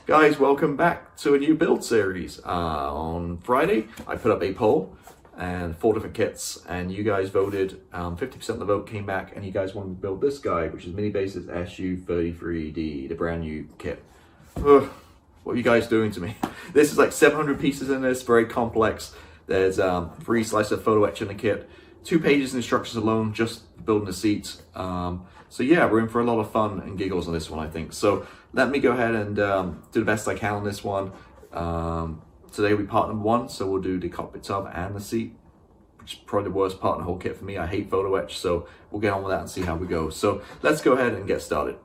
Guys, welcome back to a new build series. On Friday, I put up a poll and 4 different kits, and you guys voted. 50% of the vote came back, and you guys wanted to build this guy, which is Minibase's SU-33D, the brand new kit. Ugh, what are you guys doing to me? This is like 700 pieces in this, very complex. There's 3 slices of photo etch in the kit, 2 pages of instructions alone, just building the seats. So yeah, we're in for a lot of fun and giggles on this one, I think. So let me go ahead and do the best I can on this one. Today we part number 1, so we'll do the cockpit tub and the seat, which is probably the worst part in the whole kit for me. I hate photo etch, so we'll get on with that and see how we go. So let's go ahead and get started.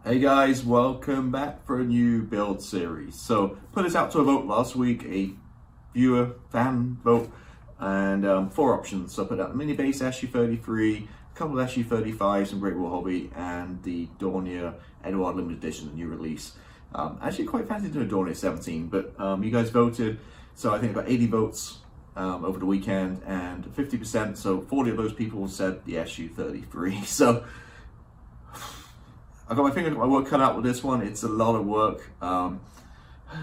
Hey guys, welcome back for a new build series. So put this out to a vote last week, a viewer fan vote, and 4 options. So I put out the Minibase SU-33, a couple of SU-35s from Great Wall Hobby, and the Dornier Edward Limited Edition, the new release. Actually quite fancy doing a Dornier 17, but you guys voted, so I think about 80 votes over the weekend, and 50%, so 40 of those people said the SU-33. So I got my work cut out with this one. It's a lot of work.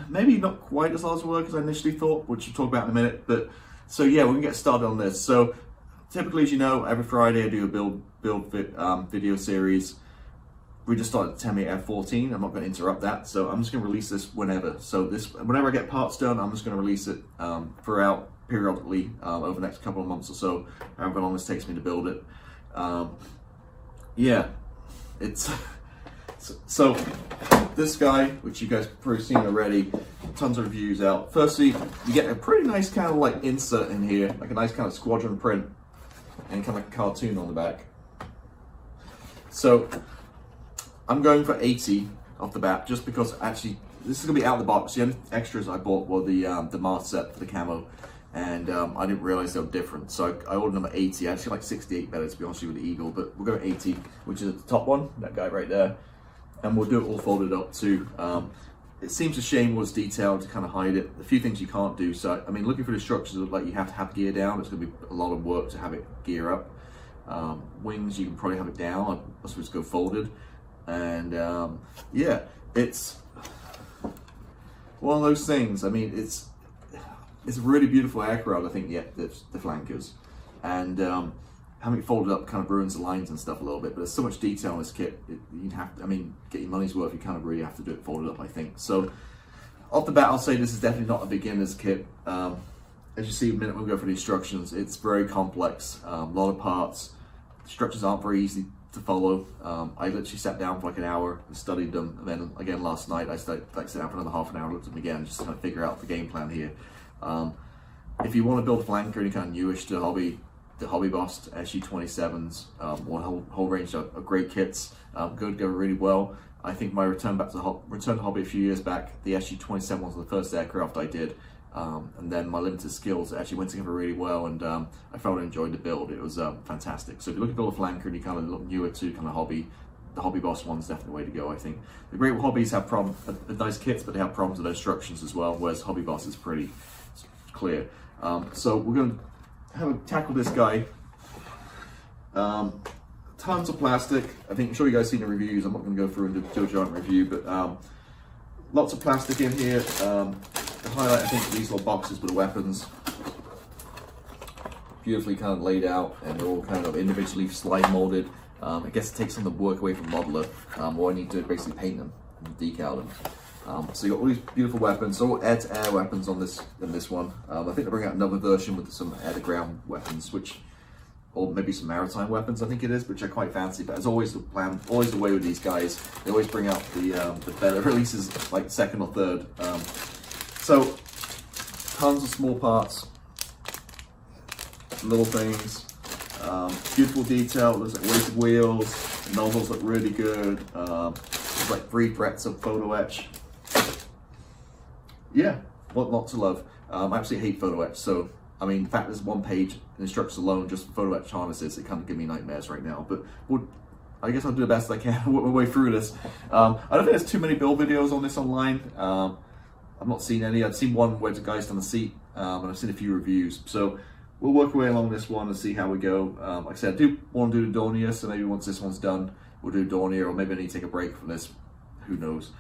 Maybe not quite as lot of work as I initially thought, which we'll talk about in a minute. But so yeah, we're gonna get started on this. So typically, as you know, every Friday I do a video series. We just started at 10 at 14. I'm not going to interrupt that, so I'm just going to release this whenever. So whenever I get parts done, I'm just going to release it throughout periodically over the next couple of months or so, however long this takes me to build it. Yeah, it's. So this guy, which you guys have probably seen already, tons of reviews out. Firstly, you get a pretty nice kind of like insert in here, like a nice kind of squadron print and kind of cartoon on the back. So I'm going for 80 off the bat, just because actually this is gonna be out of the box. The only extras I bought were the mask set for the camo, and I didn't realize they were different. So I ordered number 80. I actually like 68 better, to be honest with you, with the Eagle, but we'll go 80, which is the top one, that guy right there. And we'll do it all folded up too. It seems a shame was detailed to kind of hide it. A few things you can't do. So, I mean, looking for the structures, like you have to have gear down. It's going to be a lot of work to have it gear up. Wings, you can probably have it down. I suppose go folded. And yeah, it's one of those things. I mean, it's a really beautiful aircraft, I think, the flankers. And having it folded up kind of ruins the lines and stuff a little bit, but there's so much detail in this kit, you'd have to, I mean, get your money's worth, you kind of really have to do it folded up, I think. So off the bat, I'll say this is definitely not a beginner's kit. As you see in a minute when we go through the instructions, it's very complex, a lot of parts. The structures aren't very easy to follow. I literally sat down for like an hour and studied them, and then again last night I sat down for another half an hour, looked at them again, just to kind of figure out the game plan here. If you want to build a flanker, any kind of newish to the hobby boss SU-27s, one whole range of great kits, go really well. I think my return to hobby a few years back, the SU-27 was the first aircraft I did, and then my limited skills actually went together really well, and I felt I enjoyed the build. It was fantastic. So if you're looking to build a flanker and you kind of look newer to kind of hobby, the hobby boss one's definitely the way to go, I think. The Great Hobbies have nice kits, but they have problems with their instructions as well, whereas hobby boss is pretty clear. So we're going to tackle this guy. Tons of plastic. I'm sure you guys seen the reviews. I'm not going to go through and do a giant review, but lots of plastic in here. The highlight, I think, these little boxes with the weapons, beautifully kind of laid out, and they're all kind of individually slide molded. I guess it takes some of the work away from modeler. All I need to do is basically paint them and decal them. So you got all these beautiful weapons, so all air-to-air weapons on this one. I think they're bringing out another version with some air-to-ground weapons, or maybe some maritime weapons, I think it is, which I quite fancy. But as always, the plan, always the way with these guys, they always bring out the better releases, like second or third. So tons of small parts, little things, beautiful detail. There's like weighted wheels, the nozzles look really good. There's like 3 threats of photo etch. Yeah, what not to love. I absolutely hate photo etch, so I mean, in fact, there's 1 page in instructions alone just for photo etch harnesses. It kind of give me nightmares right now, but I guess I'll do the best I can work my way through this. I don't think there's too many build videos on this online. I've not seen any. I've seen one where the guy's done the seat, and I've seen a few reviews. So we'll work our way along this one and see how we go. Like I said, I do want to do the Dornier, so maybe once this one's done, we'll do Dornier, or maybe I need to take a break from this. Who knows?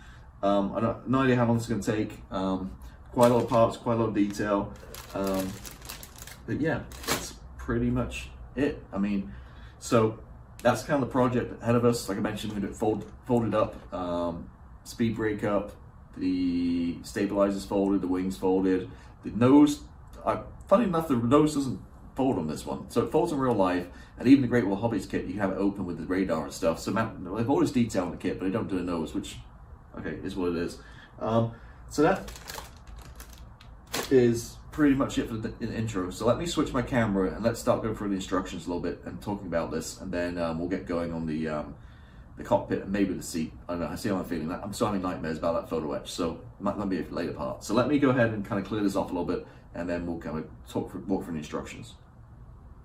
I don't no idea how long it's going to take. Quite a lot of parts, quite a lot of detail. But yeah, that's pretty much it. I mean, so that's kind of the project ahead of us. Like I mentioned, we're going to do it folded up, speed brake up, the stabilizers folded, the wings folded, the nose. Funny enough, the nose doesn't fold on this one, so it folds in real life. And even the Great Wall Hobbies kit, you can have it open with the radar and stuff. So they've always detail in the kit, but they don't do the nose, which okay is what it is. So that is pretty much it for the intro. So let me switch my camera and let's start going through the instructions a little bit and talking about this, and then we'll get going on the cockpit and maybe the seat. I don't know, I see how I'm feeling. I'm starting nightmares about that photo etch, so it might be a later part. So let me go ahead and kind of clear this off a little bit, and then we'll kind of walk through the instructions.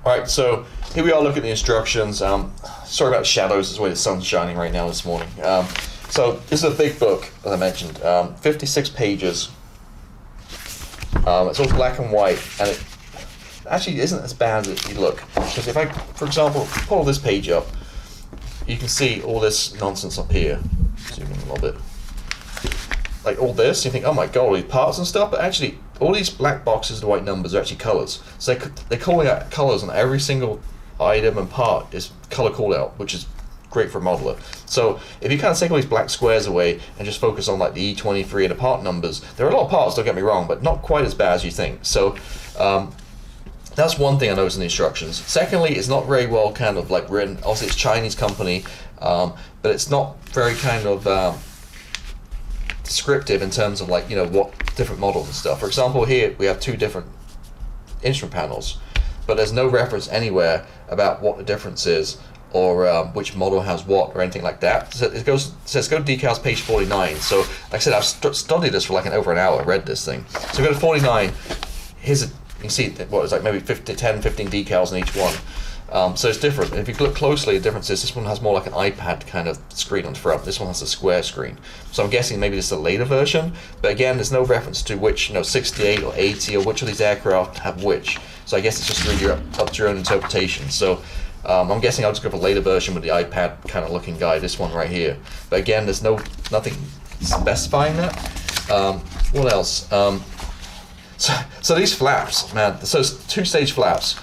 Alright, so here we are looking at the instructions. Sorry about the shadows, it's the way the sun's shining right now this morning. So this is a big book, as I mentioned, 56 pages. It's all black and white, and it actually isn't as bad as you look. Because if I, for example, pull this page up, you can see all this nonsense up here. Zoom in a little bit. Like all this, you think, oh my god, all these parts and stuff, but actually, all these black boxes, the white numbers, are actually colors. So they're calling out colors on every single item and part is color call out, which is great for a modeler. So if you kind of take all these black squares away and just focus on like the E23 and the part numbers, there are a lot of parts, don't get me wrong, but not quite as bad as you think. So that's one thing I noticed in the instructions. Secondly, it's not very well kind of like written. Obviously it's a Chinese company, but it's not very kind of descriptive in terms of like, you know, what different models and stuff. For example, here we have two different instrument panels, but there's no reference anywhere about what the difference is, or which model has what, or anything like that. So it says go to decals page 49. So like I said, I've studied this for like over an hour, read this thing. So go to 49, here's a, you can see what it's like maybe 10, 15 decals in each one. So it's different. And if you look closely, the difference is this one has more like an iPad kind of screen on the front. This one has a square screen. So I'm guessing maybe this is a later version, but again, there's no reference to which, you know, 68 or 80 or which of these aircraft have which. So I guess it's just really up to your own interpretation. So I'm guessing I'll just go for a later version with the iPad kind of looking guy, this one right here. But again, there's nothing specifying that. What else? So these flaps, man, so it's two-stage flaps,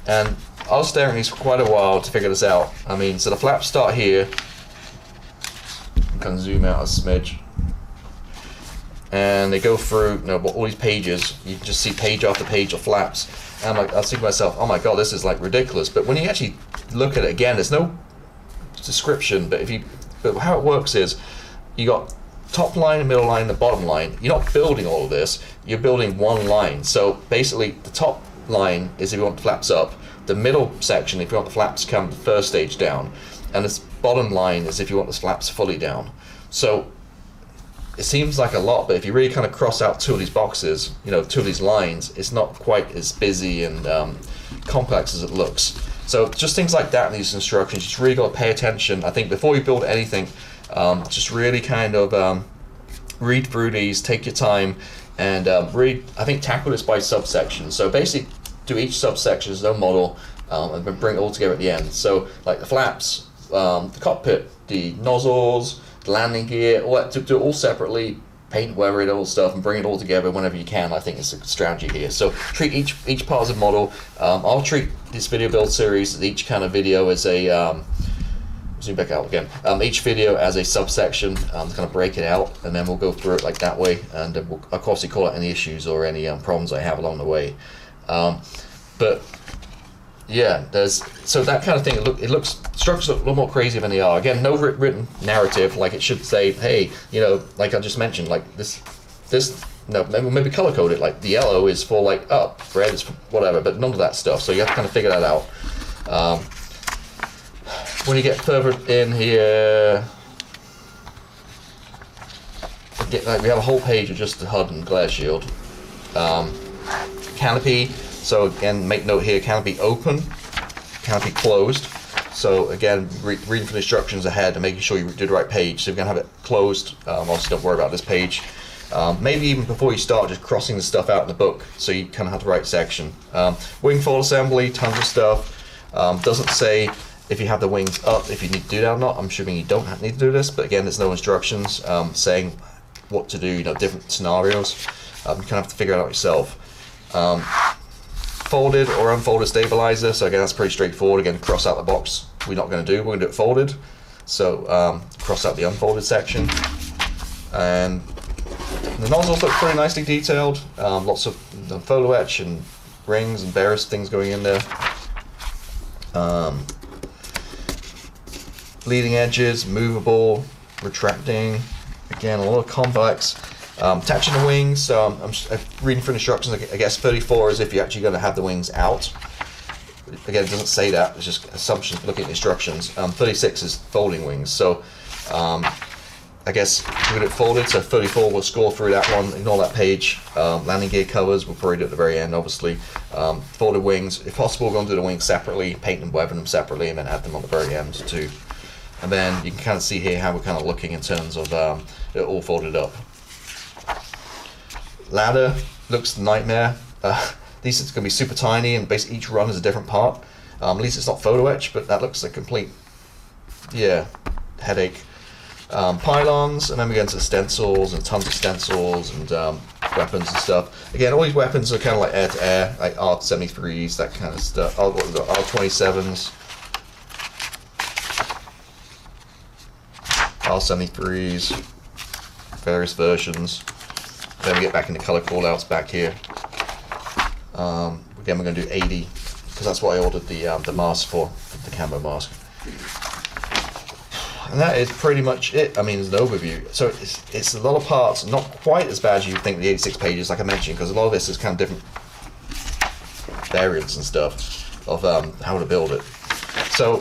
and I was staring at these for quite a while to figure this out. I mean, so the flaps start here. I'm gonna zoom out a smidge. And they go through, you know, all these pages. You can just see page after page of flaps. And I was thinking to myself, oh my god, this is like ridiculous. But when you actually look at it again, there's no description. But how it works is, you got top line, the middle line, the bottom line. You're not building all of this. You're building one line. So basically, the top line is if you want the flaps up. The middle section, if you want the flaps come the first stage down, and this bottom line is if you want the flaps fully down. So it seems like a lot, but if you really kind of cross out two of these boxes, you know, two of these lines, it's not quite as busy and complex as it looks. So just things like that in these instructions, you just really got to pay attention. I think before you build anything, just really kind of read through these, take your time, and really, I think, tackle this by subsection. So basically, do each subsection as their model, and then bring it all together at the end. So like the flaps, the cockpit, the nozzles, the landing gear, all that, to do it all separately, paint, wear it, all stuff, and bring it all together whenever you can. I think it's a strategy here. So treat each part as a model. I'll treat this video build series, each kind of video as a, zoom back out again, each video as a subsection, to kind of break it out, and then we'll go through it like that way, and we'll of course call out any issues or any problems I have along the way. But yeah, so that kind of thing. Structures look a little more crazy than they are. Again, no written narrative like it should say. Hey, you know, like I just mentioned, like this. No, maybe color code it. Like the yellow is for like up, red is for whatever. But none of that stuff. So you have to kind of figure that out. When you get further in here, we have a whole page of just the HUD and glare shield. Canopy. So again, make note here, canopy open, canopy closed. So again, reading from the instructions ahead and making sure you do the right page. So you're gonna have it closed. Obviously don't worry about this page. Maybe even before you start, just crossing the stuff out in the book, so you kind of have the right section. Wing fold assembly, tons of stuff. Doesn't say if you have the wings up, if you need to do that or not. I'm assuming you don't need to do this, but again, there's no instructions saying what to do, you know, different scenarios. You kind of have to figure it out yourself. Folded or unfolded stabilizer, so again, that's pretty straightforward. Again, cross out the box we're not going to do, we're going to do it folded. So cross out the unfolded section. And the nozzles look pretty nicely detailed. Lots of photo etch and rings and various things going in there. Leading edges, movable, retracting. Again, a lot of complex. Attaching the wings, I'm reading through the instructions, I guess 34 is if you're actually going to have the wings out. Again, it doesn't say that, it's just assumptions looking at the instructions. 36 is folding wings, so I guess we're going to folded, so 34 will score through that one, ignore that page. Landing gear covers, we'll probably do at the very end, obviously. Folded wings, if possible, we're going to do the wings separately, paint and weather them separately, and then add them on the very end too. And then you can kind of see here how we're kind of looking in terms of it all folded up. Ladder looks nightmare. These are going to be super tiny, and basically each run is a different part. At least it's not photo etch, but that looks like complete, yeah, headache. Pylons, and then we get into stencils and tons of stencils and weapons and stuff. Again, all these weapons are kind of like air to air, like R-73s, that kind of stuff. R-27s, R-73s, various versions. Then we get back into color callouts back here. Again, we're going to do 80 because that's what I ordered the mask for the camo mask. And that is pretty much it. I mean, there's an overview. So it's a lot of parts, not quite as bad as you'd think the 86 pages, like I mentioned, because a lot of this is kind of different variants and stuff of how to build it. So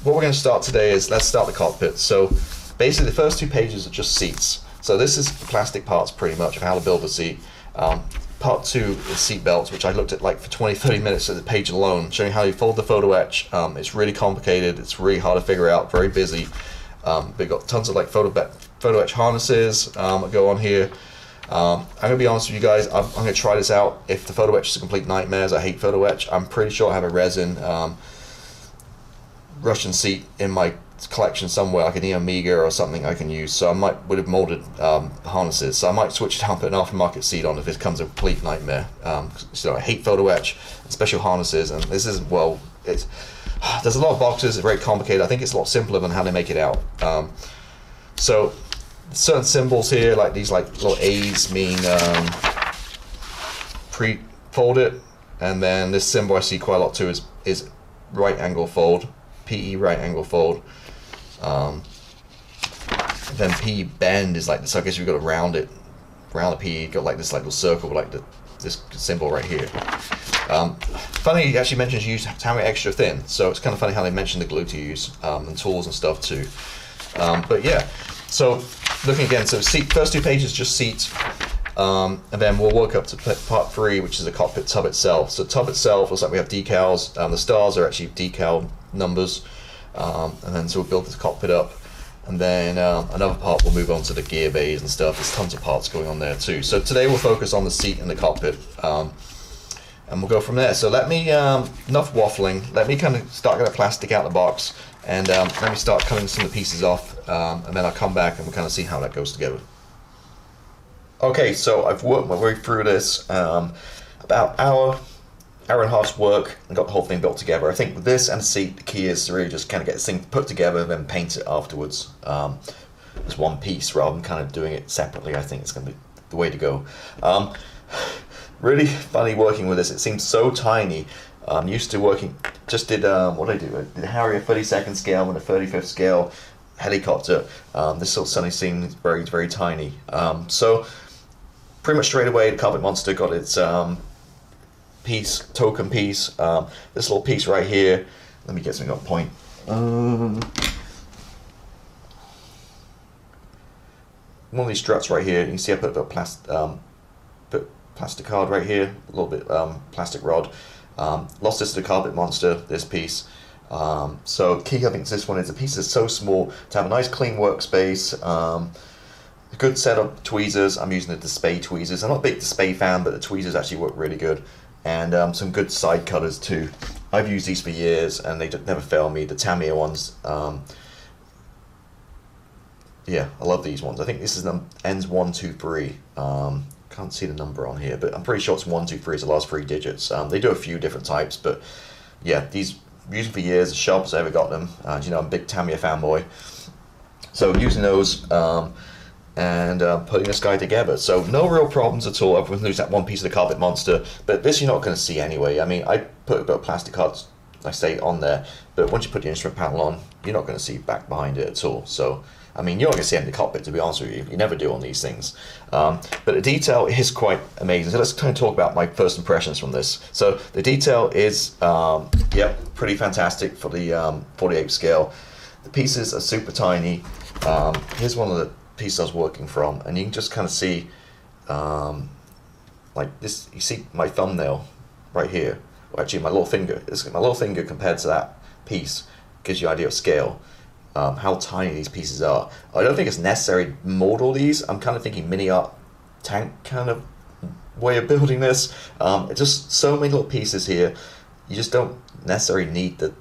what we're going to start today is, let's start the cockpit. So basically the first 2 pages are just seats. So this is plastic parts pretty much of how to build a seat. Part 2 is seat belts, which I looked at like for 20-30 minutes at the page alone, showing how you fold the photo etch. It's really complicated, it's really hard to figure out, very busy. We've got tons of like photo etch harnesses that go on here. I'm going to be honest with you guys, I'm going to try this out. If the photo etch is a complete nightmare, as I hate photo etch, I'm pretty sure I have a resin Russian seat in my collection somewhere, like an Amiga or something I can use. So I would have molded harnesses. So I might switch it out and put an aftermarket seat on if it becomes a complete nightmare. So I hate photo etch, special harnesses, and this isn't, well, it's, there's a lot of boxes, it's very complicated. I think it's a lot simpler than how they make it out. So certain symbols here, like these like little A's mean pre-fold it, and then this symbol I see quite a lot too is right angle fold, PE right angle fold. Then PE bend is like this, so I guess you've got to round it, round the PE, got like this like little circle, like this symbol right here. Funny, he actually mentions you use hammer extra thin, so it's kind of funny how they mention the glue to use and tools and stuff too. But yeah, so looking again, so first 2 pages just seats, and then we'll work up to part 3, which is the cockpit tub itself. So tub itself looks like we have decals. The stars are actually decal numbers, and then so we'll build this cockpit up. And then another part we'll move on to the gear bays and stuff. There's tons of parts going on there too. So today we'll focus on the seat and the cockpit, and we'll go from there. So let me, enough waffling, let me kind of start getting the plastic out of the box, and let me start cutting some of the pieces off, and then I'll come back and we'll kind of see how that goes together. Okay, so I've worked my way through this, about hour and a half's work, and got the whole thing built together. I think with this and the seat, the key is to really just kind of get this thing put together and then paint it afterwards as one piece rather than kind of doing it separately. I think it's going to be the way to go. Really funny working with this. It seems so tiny. I'm used to working, just did, what did I do? I did Harrier 32nd scale and a 35th scale helicopter. This still suddenly seems very, very tiny. So pretty much straight away the Cockpit Monster got its token piece. This little piece right here, let me get something on point. One of these struts right here, you can see I put a plastic card right here, a little bit plastic rod. Lost this to the Cockpit Monster, this piece. So key I think this one is, the piece is so small to have a nice clean workspace, A good set of tweezers. I'm using the display tweezers. I'm not a big display fan, but the tweezers actually work really good. And some good side cutters too. I've used these for years and they never fail me. The Tamiya ones, yeah, I love these ones. I think this is ends 123. Can't see the number on here, but I'm pretty sure it's 123 is the last 3 digits. They do a few different types, but yeah, these used them for years. The sharpest I ever got them. You know, I'm a big Tamiya fanboy, so using those. And putting this guy together. So no real problems at all. Everyone lose that one piece of the carpet monster, but this you're not going to see anyway. I mean, I put a bit of plastic cards, I say, on there, but once you put the instrument panel on, you're not going to see back behind it at all. So, I mean, you're not going to see it in the cockpit, to be honest with you. You never do on these things. But the detail is quite amazing. So let's kind of talk about my first impressions from this. So the detail is, yeah, pretty fantastic for the 48 scale. The pieces are super tiny. Here's one of the piece I was working from, and you can just kind of see like this. You see my thumbnail right here, or actually my little finger. My little finger compared to that piece gives you an idea of scale, how tiny these pieces are. I don't think it's necessary to mold all these. I'm kind of thinking mini art tank kind of way of building this. It's just so many little pieces here. You just don't necessarily need the.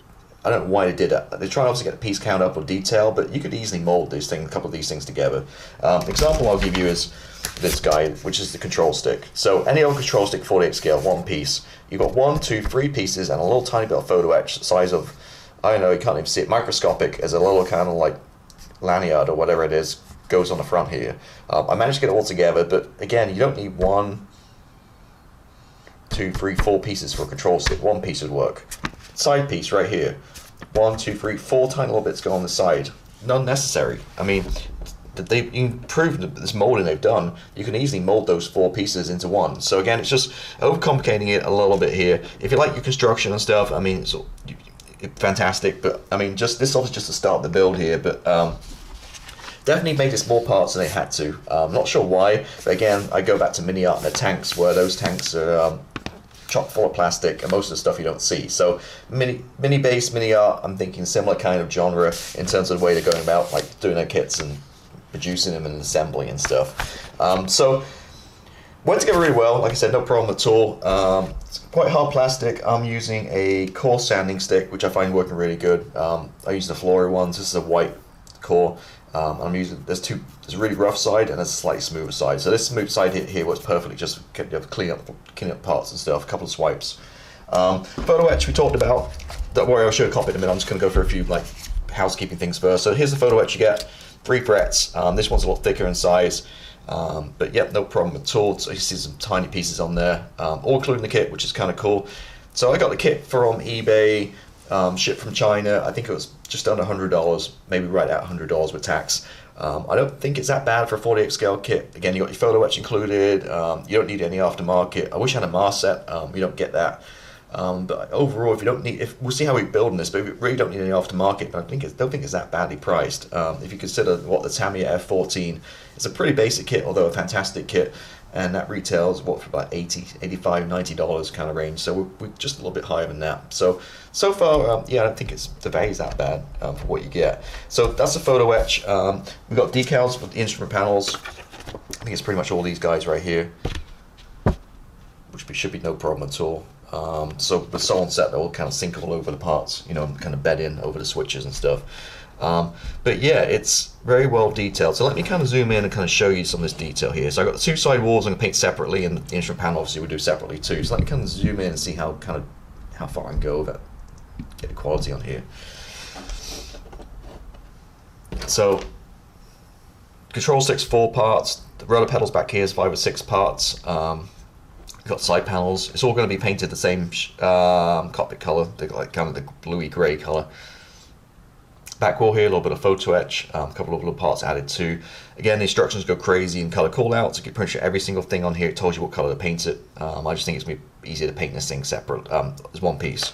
I don't know why they did it. They try obviously to get the piece count up or detail, but you could easily mold these things, a couple of these things together. Example I'll give you is this guy, which is the control stick. So any old control stick 48 scale, one piece. You've got 1, 2, 3 pieces and a little tiny bit of photo etch, the size of, I don't know, you can't even see it, microscopic, as a little kind of like lanyard or whatever it is, goes on the front here. I managed to get it all together, but again, you don't need 1, 2, 3, 4 pieces for a control stick. One piece would work. Side piece right here. 1, 2, 3, 4 tiny little bits go on the side. None necessary. I mean, they've improved this molding they've done. You can easily mold those 4 pieces into one. So again, it's just overcomplicating it a little bit here. If you like your construction and stuff, I mean, it's fantastic. But I mean, just this obviously just to start the build here. But definitely made this more parts than they had to. Not sure why, but again, I go back to mini art and the tanks, where those tanks are chock full of plastic and most of the stuff you don't see. So Minibase, mini art, I'm thinking similar kind of genre in terms of the way they're going about like doing their kits and producing them and assembling and stuff. So went together really well. Like I said, no problem at all. It's quite hard plastic. I'm using a coarse sanding stick, which I find working really good. I use the Flory ones. This is a white core. I'm using, there's a really rough side and there's a slightly smoother side. So this smooth side here works perfectly, just clean up parts and stuff, a couple of swipes. Photo etch we talked about. Don't worry, I'll show a copy in a minute. I'm just going to go through a few like housekeeping things first. So here's the photo etch you get, 3 frets. This one's a lot thicker in size, but yep, no problem at all. So you see some tiny pieces on there, all including the kit, which is kind of cool. So I got the kit from eBay. Shipped from China. I think it was just under $100, maybe right at $100 with tax. I don't think it's that bad for a 48 scale kit. Again, you got your photo etch included. You don't need any aftermarket. I wish I had a mask set. You don't get that. But overall, if you don't need, we'll see how we're building this, but we really don't need any aftermarket. But I don't think it's that badly priced. If you consider what the Tamiya F14, it's a pretty basic kit, although a fantastic kit. And that retails for about $80, $85, $90 kind of range. So we're just a little bit higher than that. So far, yeah, I don't think the value's that bad for what you get. So that's the photo etch. We've got decals for the instrument panels. I think it's pretty much all these guys right here, which should be no problem at all. So with Sol and set, they'll kind of sink all over the parts, you know, and kind of bed in over the switches and stuff. But yeah, it's very well detailed. So let me kind of zoom in and kind of show you some of this detail here. So I've got the 2 side walls I'm going to paint separately, and the instrument panel obviously we'll do separately too. So let me kind of zoom in and see how far I can go with that, get the quality on here. So control stick's 4 parts. The roller pedals back here is 5 or 6 parts. We've got side panels. It's all going to be painted the same cockpit color, like kind of the bluey grey color. Back wall here, a little bit of photo etch, a couple of little parts added too. Again, the instructions go crazy in color callouts. You can pretty sure every single thing on here, it tells you what color to paint it. I just think it's going to be easier to paint this thing separate as one piece.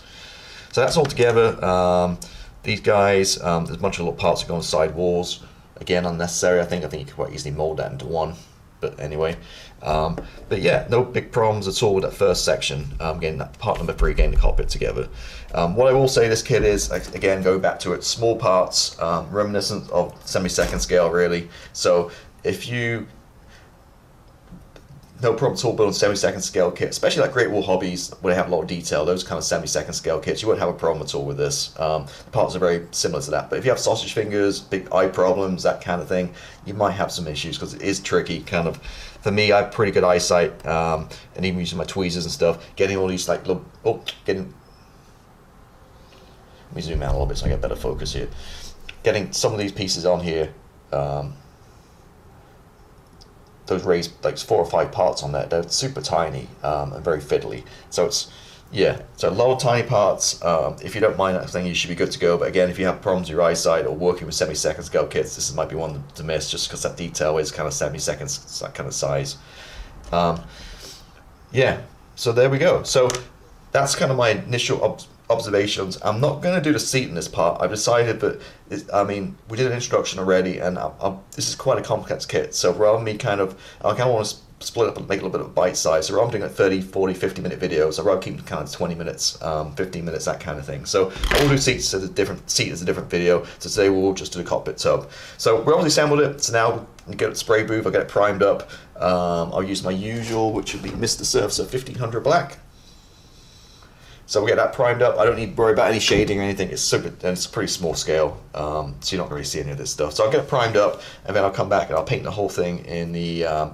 So that's all together. These guys, there's a bunch of little parts that go on the side walls. Again, unnecessary. I think you can quite easily mold that into one. But anyway, but yeah, no big problems at all with that first section. Getting that part number 3, getting the cockpit together. What I will say, this kit is, again, go back to it, small parts, reminiscent of semi-second scale really. So if you no problem at all building 70-second scale kits, especially like Great Wall Hobbies where they have a lot of detail, those kind of 70-second scale kits, you won't have a problem at all with this. The parts are very similar to that, but if you have sausage fingers, big eye problems, that kind of thing, you might have some issues because it is tricky. Kind of, for me, I have pretty good eyesight, and even using my tweezers and stuff, getting all these like little, let me zoom out a little bit so I get better focus here. Getting some of these pieces on here, those raised like 4 or 5 parts on there, they're super tiny and very fiddly. So it's, yeah, so a lot of tiny parts. If you don't mind that thing, you should be good to go. But again, if you have problems with your eyesight or working with 70-second scale kits, this might be one to miss just because that detail is kind of 70 seconds, that kind of size. Yeah, so there we go. So that's kind of my initial observations. I'm not going to do the seat in this part. I've decided that, I mean, we did an introduction already, and this is quite a complex kit. So rather than me I kind of want to split up and make a little bit of bite size. So rather than doing like 30, 40, 50 minute videos, I'd rather keep kind of 20 minutes, 15 minutes, that kind of thing. So I will do seats as a different video. So today we'll just do the cockpit tub. So we obviously assembled it. So now we get it spray booth. I'll get it primed up. I'll use my usual, which would be Mr. Surfacer 1500 black. So we'll get that primed up. I don't need to worry about any shading or anything. It's super, and it's pretty small scale, so you're not going to see any of this stuff. So I'll get it primed up, and then I'll come back and I'll paint the whole thing in the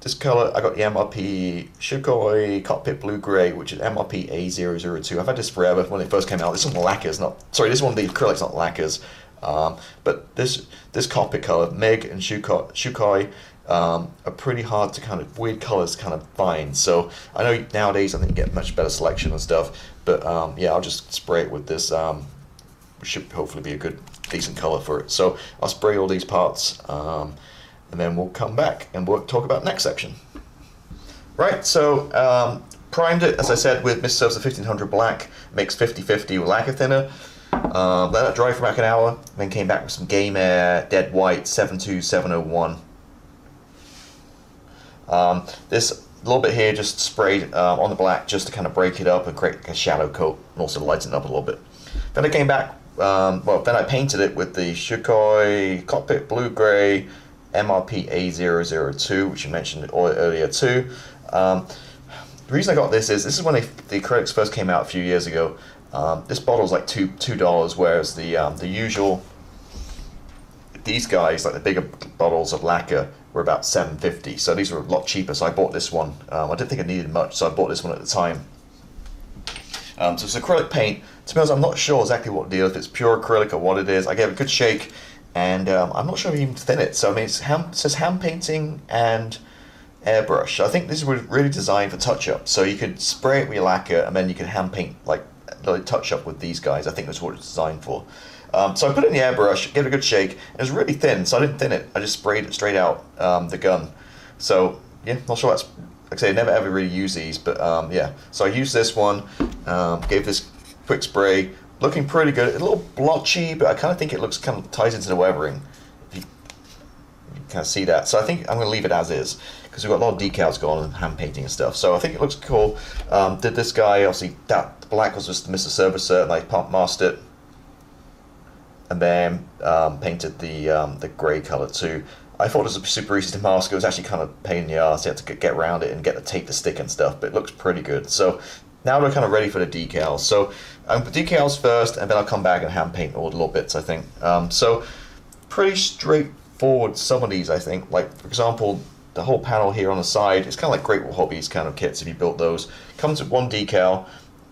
this color. I got the MRP Sukhoi Cockpit Blue Gray, which is MRP A002. I've had this forever. When it first came out, this one lacquers, this is one of the acrylics, not lacquers. But this cockpit color, Meg and Sukhoi, are pretty hard to kind of, weird colors to kind of find. So I know nowadays I think you get much better selection and stuff, but yeah, I'll just spray it with this, which should hopefully be a good, decent color for it. So I'll spray all these parts, and then we'll come back and we'll talk about next section. Right, so primed it, as I said, with Mr. Surfacer 1500 black, mixed 50-50 with lacquer thinner. Let that dry for about an hour, then came back with some Game Air Dead White 72701. This little bit here just sprayed on the black just to kind of break it up and create a shadow coat and also lighten it up a little bit. Then I came back, then I painted it with the Sukhoi Cockpit Blue Gray MRP A002, which you mentioned earlier too. The reason I got this is when the acrylics first came out a few years ago. This bottle was like $2, whereas the usual, these guys, like the bigger bottles of lacquer, were about $7.50. So these were a lot cheaper. So I bought this one. I didn't think I needed much, so I bought this one at the time. So it's acrylic paint. To be honest, I'm not sure exactly what the deal, if it's pure acrylic or what it is. I gave it a good shake, and I'm not sure if you can thin it. So I mean, it says hand painting and airbrush. So I think this was really designed for touch-up. So you could spray it with your lacquer, and then you could hand paint like touch-up with these guys. I think that's what it's designed for. So I put it in the airbrush, gave it a good shake. It was really thin, so I didn't thin it. I just sprayed it straight out the gun. So yeah, not sure that's, like I say, I never ever really use these, but yeah. So I used this one, gave this quick spray, looking pretty good. A little blotchy, but I kind of think it looks kind of ties into the weathering. You kind of see that. So I think I'm going to leave it as is, because we've got a lot of decals going on and hand painting and stuff. So I think it looks cool. Did this guy, obviously that black was just Mr. Surfacer, and I pump masked it. And then painted the grey colour too. I thought it was super easy to mask. It was actually kind of a pain in the arse. You had to get around it and get the tape to stick and stuff, but it looks pretty good. So now we're kind of ready for the decals. So the decals first, and then I'll come back and hand paint all the little bits, I think. So pretty straightforward, some of these, I think. Like, for example, the whole panel here on the side, it's kind of like Great Wall Hobbies kind of kits if you built those. Comes with one decal,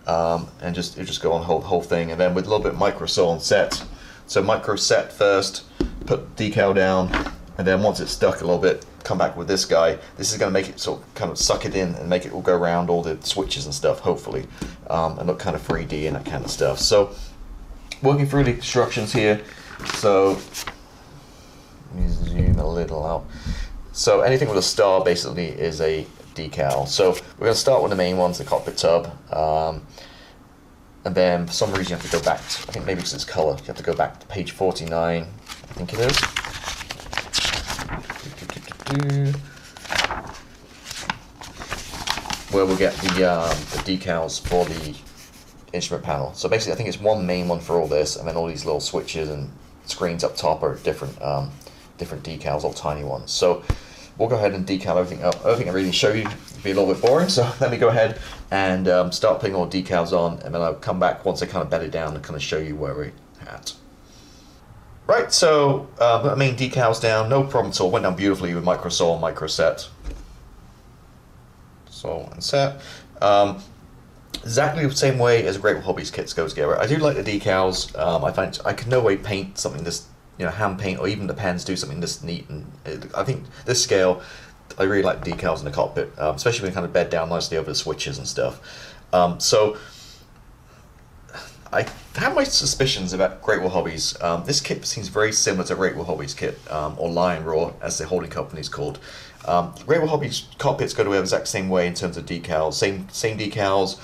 and you just go on the whole thing, and then with a little bit of micro sew on set. So micro set first, put decal down, and then once it's stuck a little bit, come back with this guy. This is going to make it sort of kind of suck it in and make it all go around all the switches and stuff, hopefully, and look kind of 3D and that kind of stuff. So working through the instructions here. So let me zoom a little out. So anything with a star basically is a decal. So we're going to start with the main ones, the cockpit tub. And then for some reason you have to go back to, I think maybe because it's colour, you have to go back to page 49, I think it is. Where we'll get the decals for the instrument panel. So basically I think it's one main one for all this, and then all these little switches and screens up top are different different decals, all tiny ones. So we'll go ahead and decal everything up. I don't think I really show you, it'd be a little bit boring, so let me go ahead and start putting all the decals on, and then I'll come back once I kind of bed it down and kind of show you where we're at. Right, so put the main decals down, no problem at all. Went down beautifully with micro sol and micro set. Sol and set. Exactly the same way as a Great Wall Hobbies kits goes together. I do like the decals. I find I could no way paint something this, hand paint, or even the pens do something this neat. And I think this scale, I really like the decals in the cockpit, especially when you kind of bed down nicely over the switches and stuff. So I have my suspicions about Great Wall Hobbies. This kit seems very similar to Great Wall Hobbies kit, or Lion Roar, as the holding company is called. Great Wall Hobbies cockpits go the exact same way in terms of decals. Same decals.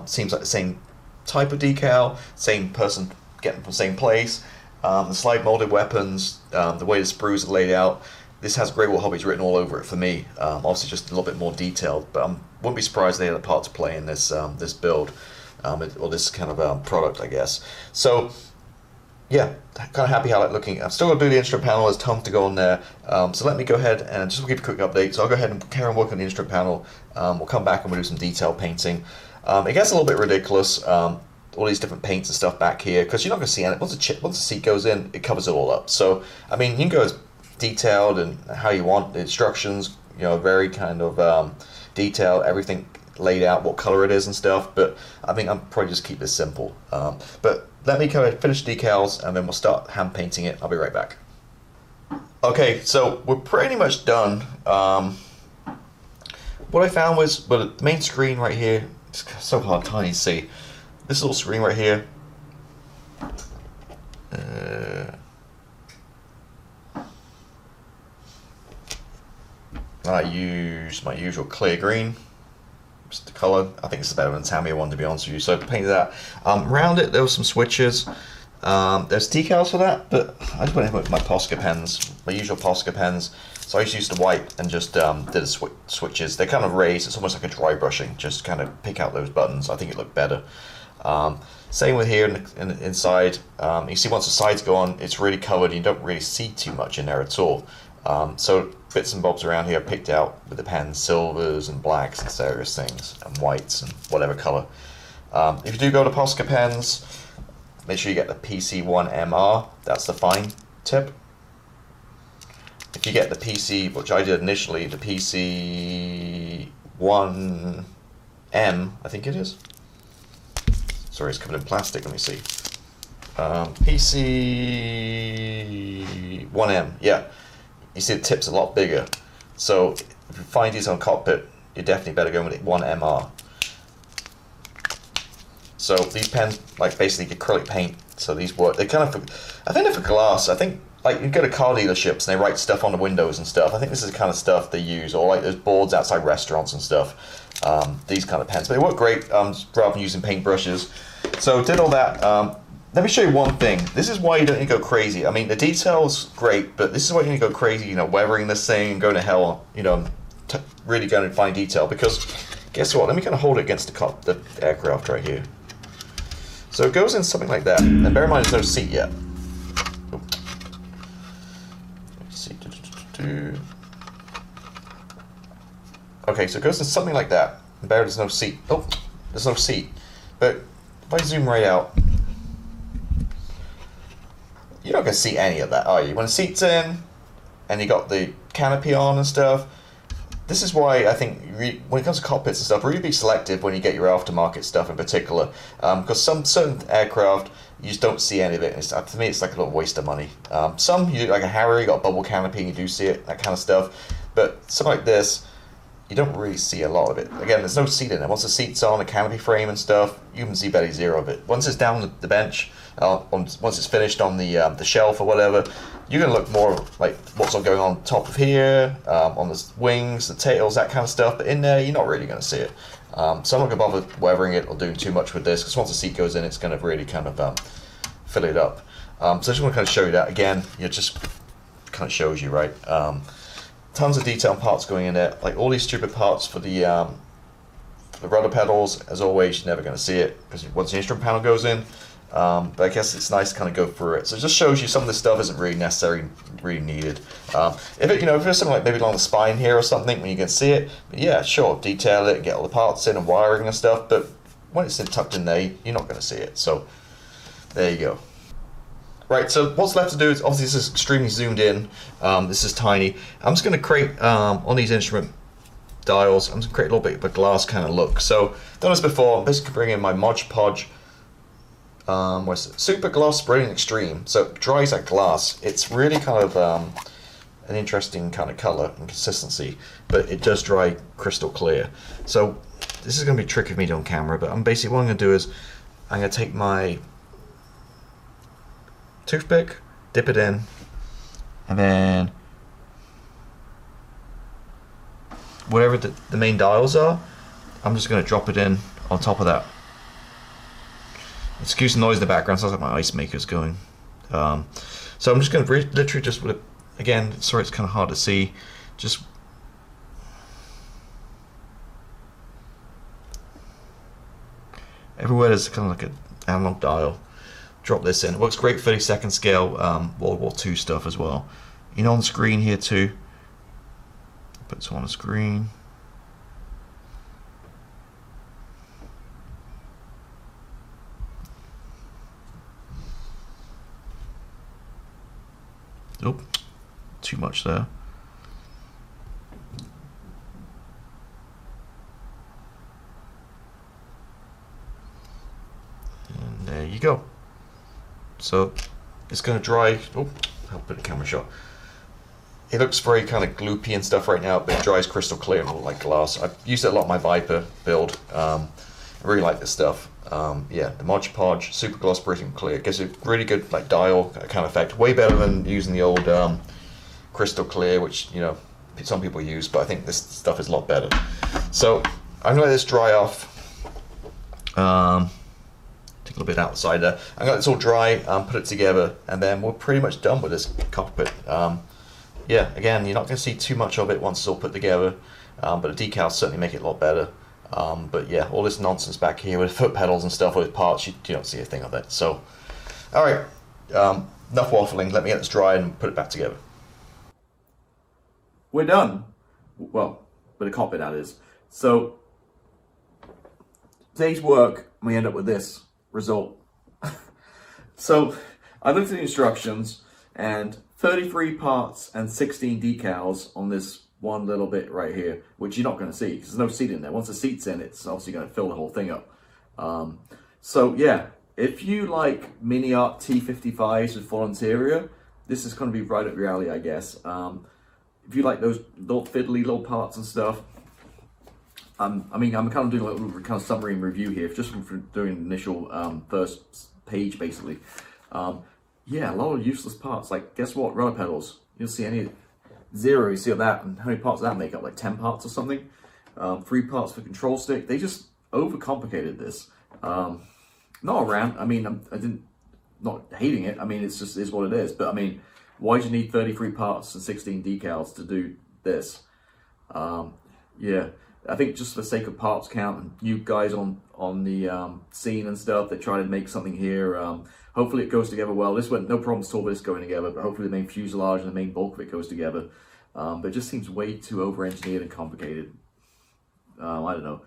Seems like the same type of decal. Same person getting from the same place. The slide molded weapons. The way the sprues are laid out. This has Great Wall Hobbies written all over it for me. Obviously, just a little bit more detailed, but I wouldn't be surprised they had a part to play in this this build. Or this kind of product, I guess. So, yeah, kind of happy how it's looking. I'm still going to do the instrument panel. There's tons to go on there. So let me go ahead and just give a quick update. So I'll go ahead and carry on working on the instrument panel. We'll come back and we'll do some detail painting. It gets a little bit ridiculous, all these different paints and stuff back here, because you're not going to see it. Once the seat goes in, it covers it all up. So, I mean, you can go as detailed and how you want. The instructions, very kind of detailed, everything laid out, what color it is and stuff, but I think I'll probably just keep this simple. But let me kind of finish decals and then we'll start hand painting it. I'll be right back. Okay, so we're pretty much done. What I found was, the main screen right here, it's so hard, tiny to see. This little screen right here, I use my usual clear green. Just the color. I think this is better than Tamiya one, to be honest with you. So I painted that. Around it, there were some switches. There's decals for that, but I just went in with my Posca pens, my usual Posca pens. So I just used the white and just did the switches. They're kind of raised. It's almost like a dry brushing. Just kind of pick out those buttons. I think it looked better. Same with here inside. You see once the sides go on, it's really covered. You don't really see too much in there at all. So bits and bobs around here picked out with the pen, silvers and blacks and various things, and whites and whatever color. If you do go to Posca pens, make sure you get the PC1MR. That's the fine tip. If you get the PC, which I did initially, the PC1M, I think it is. Sorry, it's covered in plastic. Let me see. PC1M, yeah. You see the tip's a lot bigger. So if you find these on Cockpit, you definitely better go with it 1MR. So these pens, like basically acrylic paint, so these work. They kind of, I think they're for glass. I think like you go to car dealerships and they write stuff on the windows and stuff. I think this is the kind of stuff they use, or like those boards outside restaurants and stuff. These kind of pens, but they work great rather than using paintbrushes. So did all that. Let me show you one thing. This is why you don't need to go crazy. I mean, the detail's great, but this is why you need to go crazy, weathering this thing and going to hell, really going to fine detail. Because guess what? Let me kind of hold it against the aircraft right here. So it goes in something like that. And bear in mind, there's no seat yet. Okay, so it goes in something like that. And bear, there's no seat. Oh, there's no seat. But if I zoom right out, you're not going to see any of that, are you? When the seat's in, and you got the canopy on and stuff, this is why I think when it comes to cockpits and stuff, really be selective when you get your aftermarket stuff in particular. Because some certain aircraft, you just don't see any of it. And to me, it's like a little waste of money. Some, like a Harrier, you got a bubble canopy, and you do see it, that kind of stuff. But something like this, you don't really see a lot of it. Again, there's no seat in it. Once the seat's on, the canopy frame and stuff, you can see barely zero of it. Once it's down the bench, once it's finished on the shelf or whatever, you're going to look more like what's going on top of here, on the wings, the tails, that kind of stuff. But in there, you're not really going to see it. So I'm not going to bother weathering it or doing too much with this, because once the seat goes in, it's going to really kind of fill it up. So I just want to kind of show you that again. It just kind of shows you, right? Tons of detail and parts going in there, like all these stupid parts for the rudder pedals. As always, you're never going to see it, because once the instrument panel goes in, But I guess it's nice to kind of go through it. So it just shows you some of this stuff isn't really necessary, really needed. If it, if there's something like maybe along the spine here or something, when you can see it, but yeah, sure, detail it and get all the parts in and wiring and stuff. But when it's tucked in there, you're not going to see it. So there you go. Right, so what's left to do is, obviously this is extremely zoomed in, this is tiny. I'm just going to create, on these instrument dials, I'm just going to create a little bit of a glass kind of look. So, done this before, I'm basically bringing in my Mod Podge, what's it? Super Gloss Brilliant Extreme. So it dries like glass. It's really kind of an interesting kind of color and consistency, but it does dry crystal clear. So this is going to be tricky for me on camera, but I'm basically, what I'm going to do is, I'm going to take my toothpick, dip it in, and then wherever the main dials are, I'm just going to drop it in on top of that. Excuse the noise in the background, sounds like my ice maker's going. So I'm just going to literally just, again, sorry it's kind of hard to see, just everywhere there's kind of like an analog dial. Drop this in. It works great 32nd scale World War II stuff as well. On the screen here too. Put this on the screen. Oh, too much there. And there you go. So it's going to dry. Oh, I'll put a camera shot. It looks very kind of gloopy and stuff right now, but it dries crystal clear and like glass. I've used it a lot in my Viper build. I really like this stuff. Yeah, the Mod Podge Super Gloss Brilliant Clear. It gives a really good like dial kind of effect. Way better than using the old crystal clear, which some people use, but I think this stuff is a lot better. So I'm gonna let this dry off. Take a little bit outside there. I'm gonna let this all dry, put it together, and then we're pretty much done with this cockpit. Yeah, again, you're not going to see too much of it once it's all put together, but the decals certainly make it a lot better. But yeah, all this nonsense back here with foot pedals and stuff with parts, you don't see a thing of it. So, all right, enough waffling. Let me get this dry and put it back together. We're done. Well, with a cockpit, that is. So, today's work, we end up with this result. So, I looked at the instructions, and 33 parts and 16 decals on this one little bit right here, which you're not going to see because there's no seat in there. Once the seat's in, it's obviously going to fill the whole thing up. So yeah, if you like mini art T55s with full interior, this is going to be right up your alley, I guess. If you like those little fiddly little parts and stuff, I mean, I'm kind of doing a little kind of summary and review here, just for doing the initial first page, basically. Yeah, a lot of useless parts. Like, guess what? Rudder pedals. You'll see any zero. You see that, and how many parts does that make up? Like 10 parts or something. 3 parts for control stick. They just overcomplicated this. Not a rant. I mean, I didn't not hating it. I mean, it's just is what it is. But I mean, why do you need 33 parts and 16 decals to do this? Yeah, I think just for the sake of parts count and you guys on the scene and stuff, they try to make something here. Hopefully it goes together well. This went no problems at all with this going together, but hopefully the main fuselage and the main bulk of it goes together. But it just seems way too over-engineered and complicated. I don't know.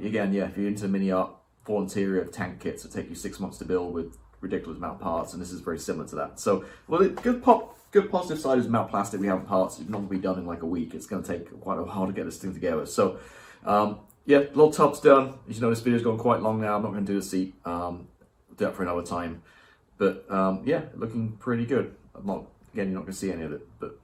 Again, yeah, if you're into mini art, full interior of tank kits that take you 6 months to build with ridiculous amount of parts, and this is very similar to that. So, well, good positive side is the amount of plastic we have in parts. It's not going to be done in like a week. It's going to take quite a while to get this thing together. So, yeah, little tub's done. As you know, this video's gone quite long now. I'm not going to do the seat. Do that for another time. But yeah, looking pretty good. Again, you're not going to see any of it, but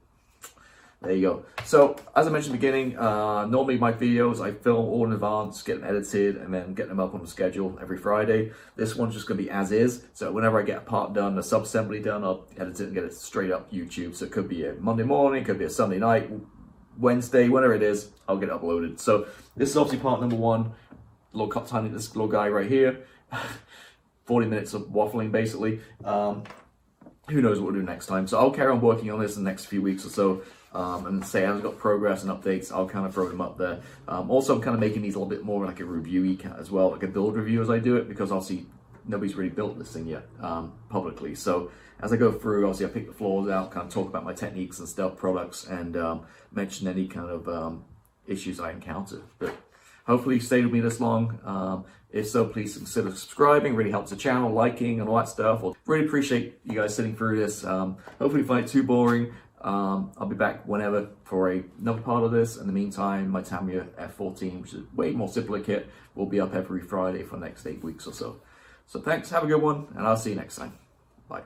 there you go. So, as I mentioned at the beginning, normally my videos, I film all in advance, get them edited, and then get them up on the schedule every Friday. This one's just going to be as is. So whenever I get a part done, a sub-assembly done, I'll edit it and get it straight up YouTube. So it could be a Monday morning, it could be a Sunday night, Wednesday, whenever it is, I'll get it uploaded. So this is obviously part number 1. Tiny, this little guy right here. 40 minutes of waffling, basically. Who knows what we'll do next time. So I'll carry on working on this in the next few weeks or so. And say as I've got progress and updates, I'll kind of throw them up there. Also, I'm kind of making these a little bit more like a review-y as well, like a build review as I do it, because obviously nobody's really built this thing yet publicly. So as I go through, obviously I pick the flaws out, kind of talk about my techniques and stealth products, and mention any kind of issues I encounter. But hopefully you stayed with me this long. If so, please consider subscribing. Really helps the channel, liking and all that stuff. Well, really appreciate you guys sitting through this. Hopefully you find it too boring. I'll be back whenever for another part of this. In the meantime, my Tamiya F14, which is way more simpler kit, will be up every Friday for the next 8 weeks or so. So thanks, have a good one, and I'll see you next time. Bye.